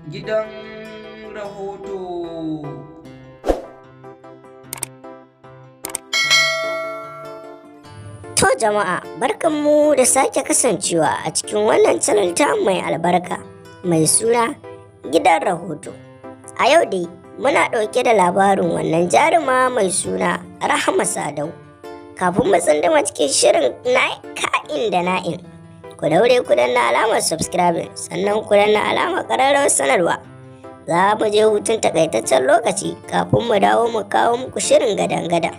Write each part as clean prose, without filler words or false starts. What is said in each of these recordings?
Gidan rahoto. To jama'a, barkanmu da sake kasancewa a cikin wannan channel ta mai albarka mai suna Gidan Rahoto. A yau dai muna ɗauke da labarin wannan jaruma mai suna Rahama Sadau. Kafin mu tsunduma cikin shirin na ka'in da na'in, ku daure ku danna alamar subscribing sannan ku danna alamar ƙararrawar sanarwa. Za mu je hutun takaitaccen lokaci kafin mu dawo mu kawo muku shirin gadan-gadan.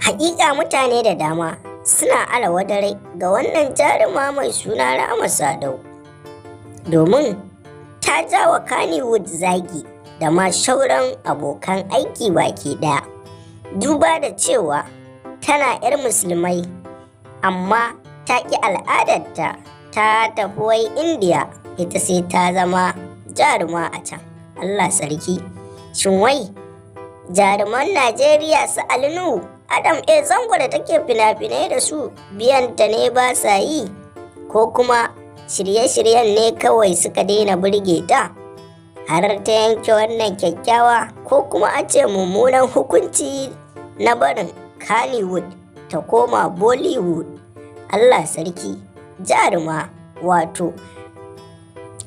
Hakika mutane da dama suna alawadare ga wannan jaruma mai suna Rahama Sadau, domin ta jawa Kannywood zagi da ma shauran abokan aiki baki daya. Duba da cewa tana 'yar musulmai amma ta ƙi al'adarta ta tafi wai Indiya, ita sai ta zama jaruma a can. Allah sarki, shin wai jaruman Najeriya su Ali Nuhu, Adam A Zango da take fina-finai da su biyanta ne ba sa yi, ko kuma shirye-shiryen ne kawai suka daina burge ta har ta yanke wannan kyakkyawa ko kuma a ce mummunan hukunci na barin Kannywood ta koma Bollywood. Allah sarki, jaruma wato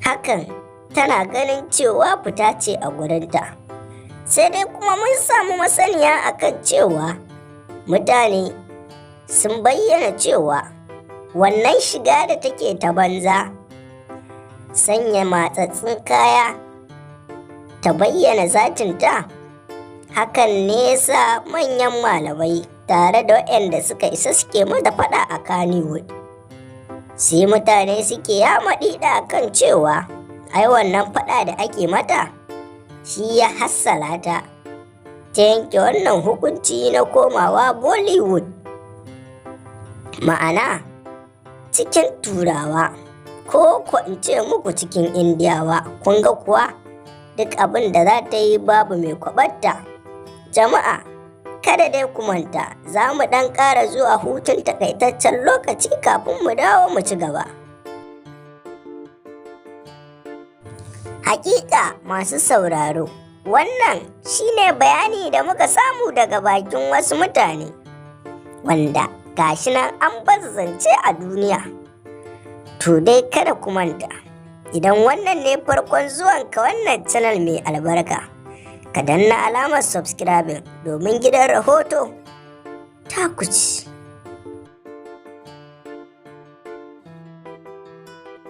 hakan tana ganin cewa fita ce a gurinta. Sai dai kuma mun samu masaniya akan cewa mutane sun bayyana cewa wannan shiga da take ta banza, sanya matsatsin kaya ta bayyana zatinta, hakan ne yasa manyan malamai tare da waɗanda suka isa suke mata faɗa a Kannywood. Sai mutane suke yamaɗi da kan cewa ai wannan faɗa da ake mata shi ya hassala ta yanke wannan hukunci na komawa Bollywood, ma'ana cikin turawa ko in ce muku cikin indiyawa. Kun ga kuwa duk abin da za ta yi babu mai kwabarta. Jama'a, kada dai ku manta, za mu ɗan ƙara zuwa hutun takaitaccen lokaci kafin mu dawo mu ci gaba. Hakika masu sauraro, wannan shine bayani da muka samu daga bakin wasu mutane wanda gashi nan an bazzance a duniya. To dai kada ku manta, idan wannan ne farkon zuwanka wannan channel mai albarka, ka danna alamar subscribing domin Gidan Rahoto ta kuci.